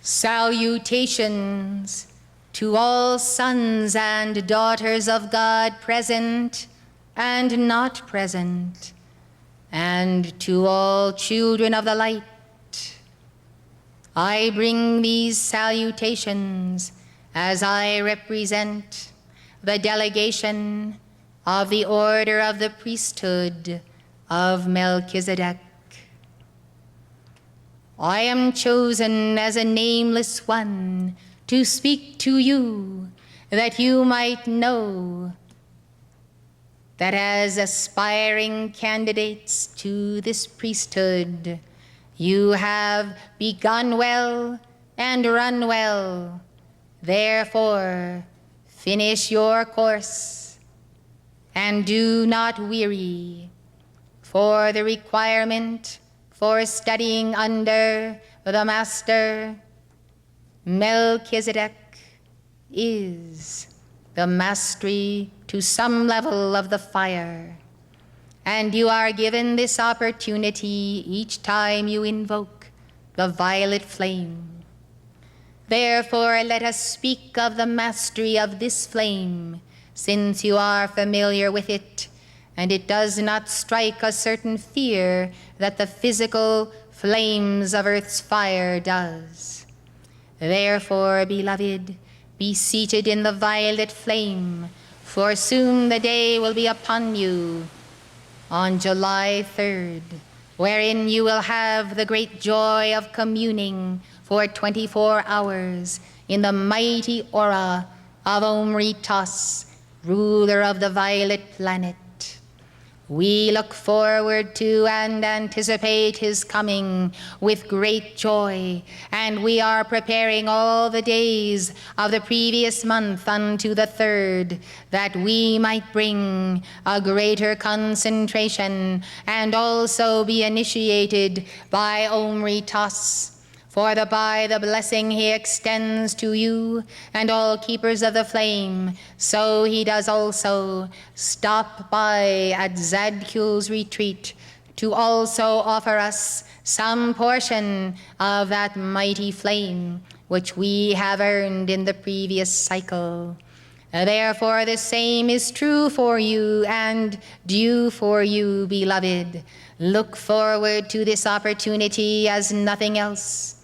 Salutations to all sons and daughters of God present and not present, and to all children of the light. I bring these salutations as I represent the delegation of the order of the Priesthood of Melchizedek. I am chosen as a nameless one to speak to you, that you might know that as aspiring candidates to this priesthood, you have begun well and run well. Therefore, finish your course and do not weary, for the requirement for studying under the Master Melchizedek is the mastery to some level of the fire, and you are given this opportunity each time you invoke the violet flame. Therefore, let us speak of the mastery of this flame, since you are familiar with it, and it does not strike a certain fear that the physical flames of earth's fire does. Therefore, beloved, be seated in the violet flame, for soon the day will be upon you on July 3rd, wherein you will have the great joy of communing for 24 hours in the mighty aura of Omritos, ruler of the violet planet. We look forward to and anticipate his coming with great joy, and we are preparing all the days of the previous month unto the 3rd, that we might bring a greater concentration and also be initiated by Omritos. For by the blessing he extends to you and all keepers of the flame, so he does also stop by at Zadkiel's retreat to also offer us some portion of that mighty flame which we have earned in the previous cycle. Therefore the same is true for you and due for you, beloved. Look forward to this opportunity as nothing else.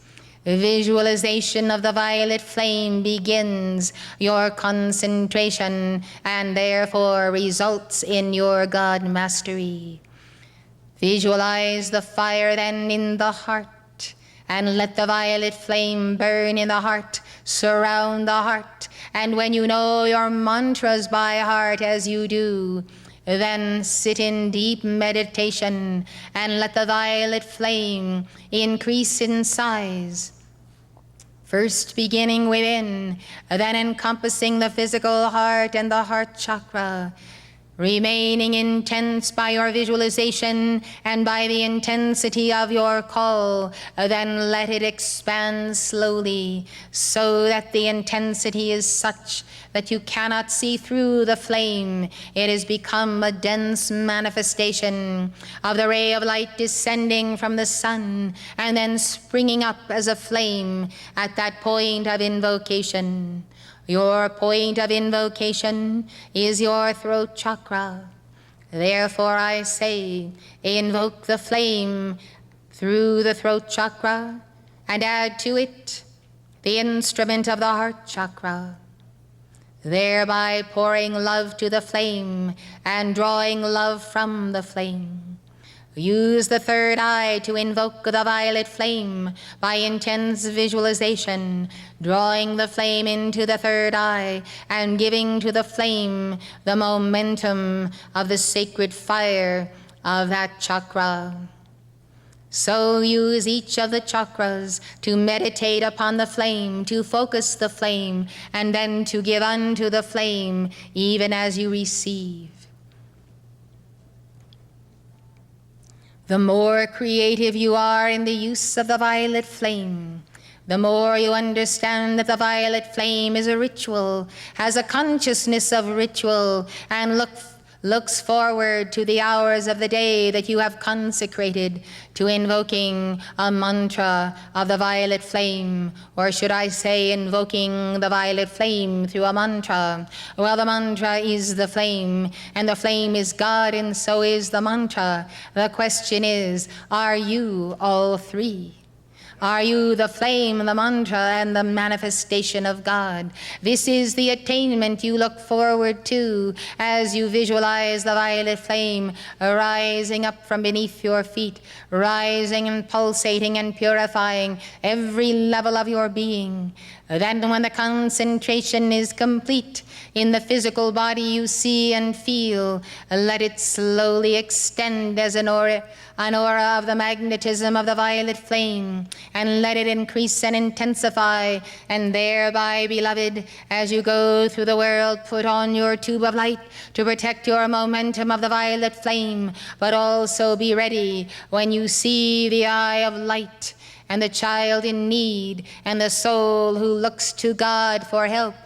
Visualization of the violet flame begins your concentration and therefore results in your God mastery. Visualize the fire then in the heart, and let the violet flame burn in the heart, surround the heart, and when you know your mantras by heart as you do, then sit in deep meditation and let the violet flame increase in size, first beginning within, then encompassing the physical heart and the heart chakra, remaining intense by your visualization and by the intensity of your call. Then let it expand slowly, so that the intensity is such that you cannot see through the flame. It has become a dense manifestation of the ray of light descending from the sun and then springing up as a flame at that point of invocation. Your point of invocation is your throat chakra. Therefore I say, invoke the flame through the throat chakra and add to it the instrument of the heart chakra, thereby pouring love to the flame and drawing love from the flame. Use the third eye to invoke the violet flame by intense visualization, drawing the flame into the third eye and giving to the flame the momentum of the sacred fire of that chakra. So use each of the chakras to meditate upon the flame, to focus the flame, and then to give unto the flame even as you receive. The more creative you are in the use of the violet flame, the more you understand that the violet flame is a ritual, has a consciousness of ritual, and looks forward to the hours of the day that you have consecrated to invoking a mantra of the violet flame, or should I say invoking the violet flame through a mantra? Well, the mantra is the flame, and the flame is God, and so is the mantra. The question is, are you all three? Are you the flame, the mantra, and the manifestation of God? This is the attainment you look forward to as you visualize the violet flame rising up from beneath your feet, rising and pulsating and purifying every level of your being. Then when the concentration is complete in the physical body you see and feel, let it slowly extend as an aura of the magnetism of the violet flame, and let it increase and intensify, and thereby, beloved, as you go through the world, put on your tube of light to protect your momentum of the violet flame, but also be ready when you see the eye of light, and the child in need, and the soul who looks to God for help.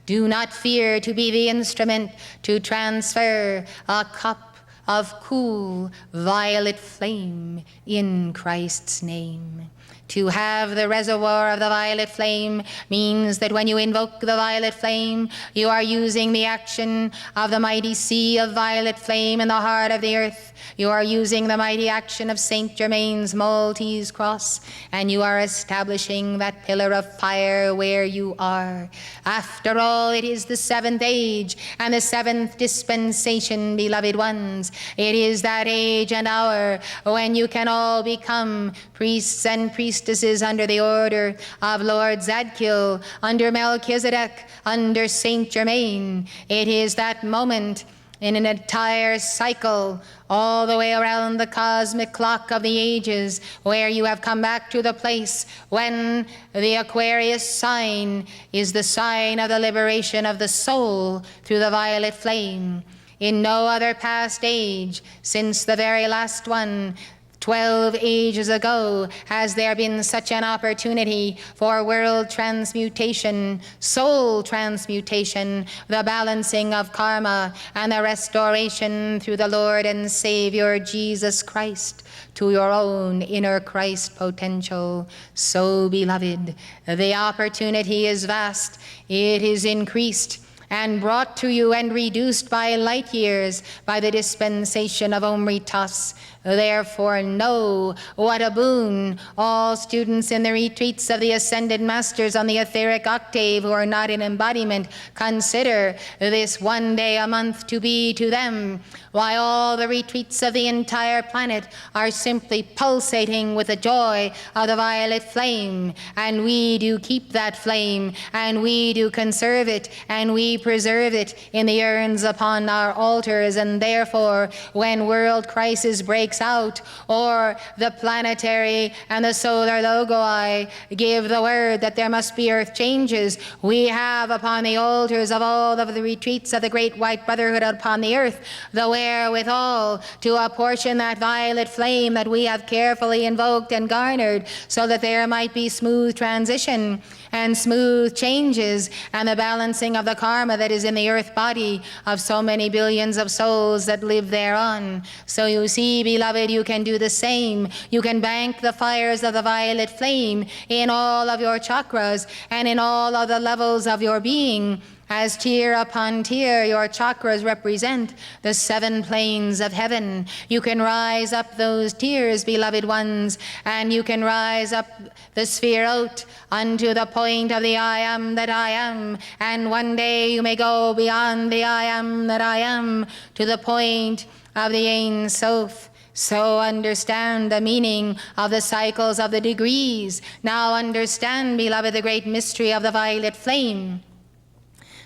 Do not fear to be the instrument to transfer a cup of cool violet flame in Christ's name. To have the reservoir of the violet flame means that when you invoke the violet flame, you are using the action of the mighty sea of violet flame in the heart of the earth. You are using the mighty action of Saint Germain's Maltese cross, and you are establishing that pillar of fire where you are. After all, it is the seventh age and the seventh dispensation, beloved ones. It is that age and hour when you can all become priests and priestesses under the order of Lord Zadkiel, under Melchizedek, under Saint Germain. It is that moment in an entire cycle all the way around the cosmic clock of the ages where you have come back to the place when the Aquarius sign is the sign of the liberation of the soul through the violet flame. In no other past age, since the very last one, 12 ages ago, has there been such an opportunity for world transmutation, soul transmutation, the balancing of karma, and the restoration through the Lord and Savior Jesus Christ to your own inner Christ potential. So, beloved, the opportunity is vast, it is increased, and brought to you and reduced by light years by the dispensation of Omritas. Therefore know what a boon all students in the retreats of the Ascended Masters on the etheric octave who are not in embodiment consider this one day a month to be to them, while all the retreats of the entire planet are simply pulsating with the joy of the violet flame. And we do keep that flame, and we do conserve it, and we preserve it in the urns upon our altars. And therefore, when world crisis breaks out, or the planetary and the solar logoi give the word that there must be earth changes, we have upon the altars of all of the retreats of the Great White Brotherhood upon the earth the wherewithal to apportion that violet flame that we have carefully invoked and garnered, so that there might be smooth transition and smooth changes, and the balancing of the karma that is in the earth body of so many billions of souls that live thereon. So you see, beloved, you can do the same. You can bank the fires of the violet flame in all of your chakras and in all of the levels of your being. As tier upon tier your chakras represent the 7 planes of heaven. You can rise up those tiers, beloved ones, and you can rise up the sphere out unto the point of the I am that I am. And one day you may go beyond the I am that I am to the point of the Ein Sof. So understand the meaning of the cycles of the degrees. Now understand, beloved, the great mystery of the violet flame.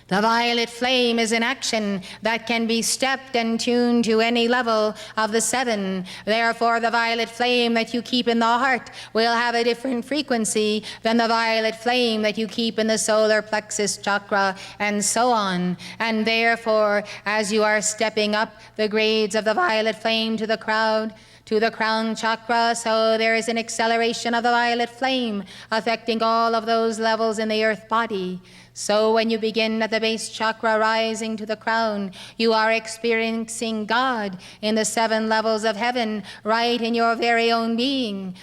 The violet flame is an action that can be stepped and tuned to any level of the 7. Therefore, the violet flame that you keep in the heart will have a different frequency than the violet flame that you keep in the solar plexus chakra, and so on. And therefore, as you are stepping up the grades of the violet flame to the crowd, to the crown chakra, so there is an acceleration of the violet flame affecting all of those levels in the earth body. So when you begin at the base chakra rising to the crown, you are experiencing God in the 7 levels of heaven right in your very own being.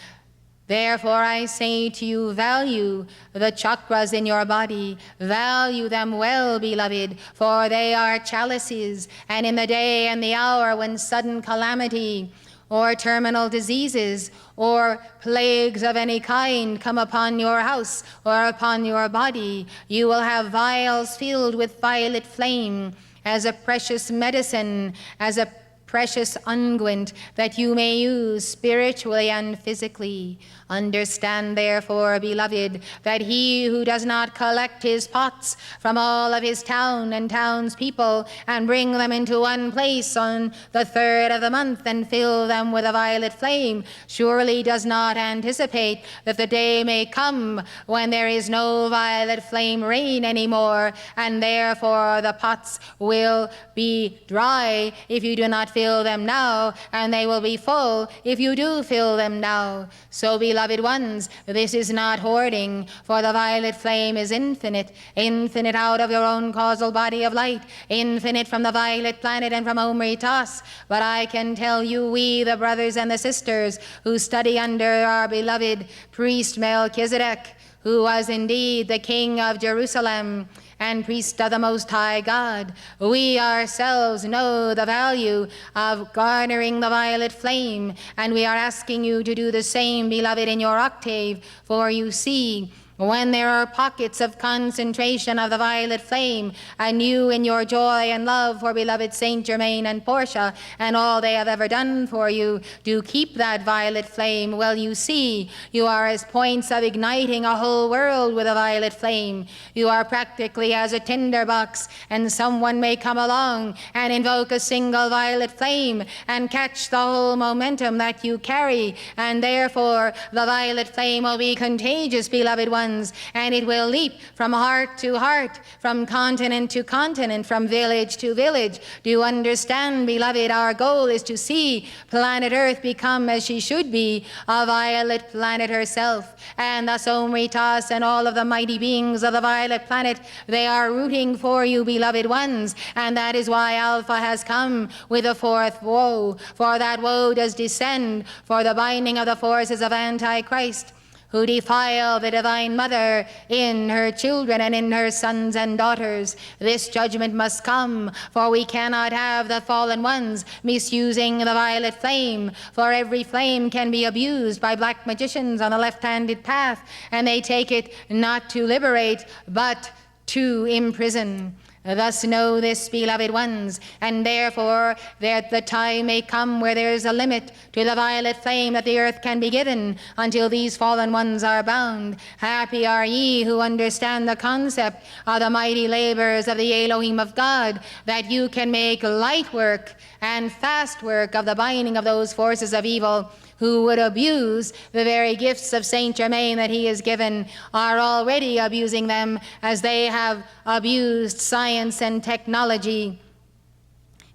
Therefore I say to you, value the chakras in your body. Value them well, beloved, for they are chalices. And in the day and the hour when sudden calamity or terminal diseases or plagues of any kind come upon your house or upon your body, you will have vials filled with violet flame as a precious medicine, as a precious unguent that you may use spiritually and physically. Understand, therefore, beloved, that he who does not collect his pots from all of his town and townspeople and bring them into one place on the 3rd of the month and fill them with a violet flame surely does not anticipate that the day may come when there is no violet flame rain anymore, and therefore the pots will be dry if you do not fill them now, and they will be full if you do fill them now. So, beloved ones, this is not hoarding, for the violet flame is infinite, infinite out of your own causal body of light, infinite from the violet planet and from Omritas. But I can tell you, we, the brothers and the sisters who study under our beloved priest Melchizedek, who was indeed the king of Jerusalem and priest of the Most High God, we ourselves know the value of garnering the violet flame, and we are asking you to do the same, beloved, in your octave. For you see, when there are pockets of concentration of the violet flame, and you in your joy and love for beloved Saint Germain and Portia and all they have ever done for you, do keep that violet flame, well, you see, you are as points of igniting a whole world with a violet flame. You are practically as a tinderbox, and someone may come along and invoke a single violet flame and catch the whole momentum that you carry, and therefore the violet flame will be contagious, beloved ones, and it will leap from heart to heart, from continent to continent, from village to village. Do you understand, beloved? Our goal is to see planet Earth become as she should be, a violet planet herself. And thus Omritas and all of the mighty beings of the violet planet, they are rooting for you, beloved ones. And that is why Alpha has come with the 4th woe, for that woe does descend for the binding of the forces of Antichrist, who defile the Divine Mother in her children and in her sons and daughters. This judgment must come, for we cannot have the fallen ones misusing the violet flame, for every flame can be abused by black magicians on the left-handed path, and they take it not to liberate, but to imprison. Thus know this, beloved ones, and therefore that the time may come where there is a limit to the violet flame that the earth can be given until these fallen ones are bound. Happy are ye who understand the concept of the mighty labors of the Elohim of God, that you can make light work and fast work of the binding of those forces of evil who would abuse the very gifts of Saint Germain that he has given, are already abusing them as they have abused science and technology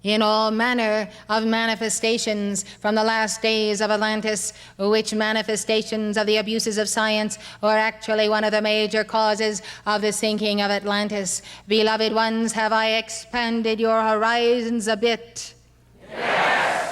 in all manner of manifestations from the last days of Atlantis, which manifestations of the abuses of science are actually one of the major causes of the sinking of Atlantis. Beloved ones, have I expanded your horizons a bit? Yes.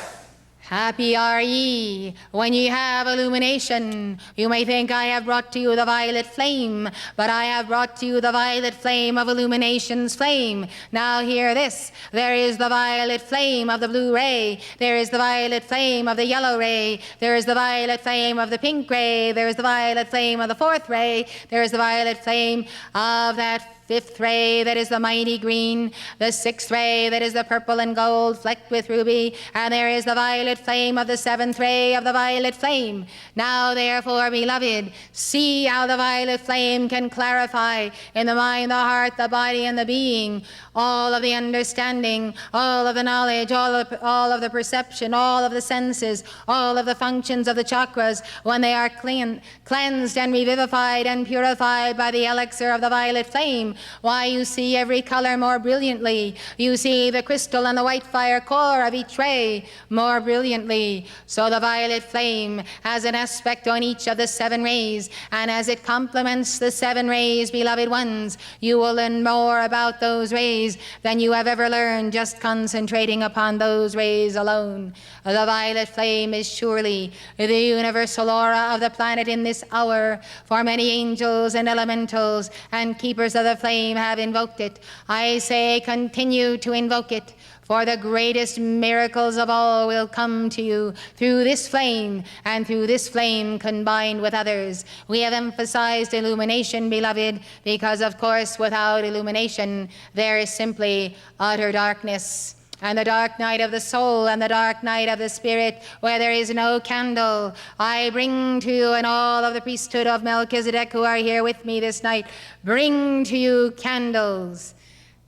Happy are ye when ye have illumination. You may think I have brought to you the violet flame, but I have brought to you the violet flame of illumination's flame. Now hear this. There is the violet flame of the blue ray. There is the violet flame of the yellow ray. There is the violet flame of the pink ray. There is the violet flame of the 4th ray. There is the violet flame of that 5th ray that is the mighty green, the 6th ray that is the purple and gold flecked with ruby, and there is the violet flame of the 7th ray of the violet flame. Now therefore, beloved, see how the violet flame can clarify in the mind, the heart, the body, and the being all of the understanding, all of the knowledge, all of the perception, all of the senses, all of the functions of the chakras when they are cleansed and revivified and purified by the elixir of the violet flame. Why, you see every color more brilliantly. You see the crystal and the white fire core of each ray more brilliantly. brilliantly. So the violet flame has an aspect on each of the 7 rays, and as it complements the 7 rays, beloved ones, you will learn more about those rays than you have ever learned just concentrating upon those rays alone. The violet flame is surely the universal aura of the planet in this hour, for many angels and elementals and keepers of the flame have invoked it. I say continue to invoke it, for the greatest miracles of all will come to you through this flame, and through this flame combined with others. We have emphasized illumination, beloved, because of course without illumination there is simply utter darkness. And the dark night of the soul and the dark night of the spirit, where there is no candle, I bring to you, and all of the priesthood of Melchizedek who are here with me this night, bring to you candles.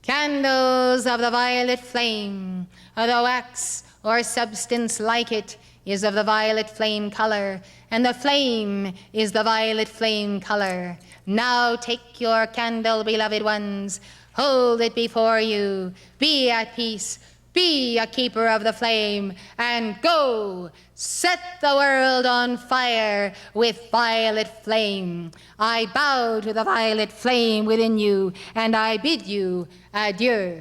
Candles of the violet flame. The wax or substance like it is of the violet flame color, and the flame is the violet flame color. Now take your candle, beloved ones, hold it before you, be at peace, be a keeper of the flame, and go set the world on fire with violet flame. I bow to the violet flame within you, and I bid you adieu.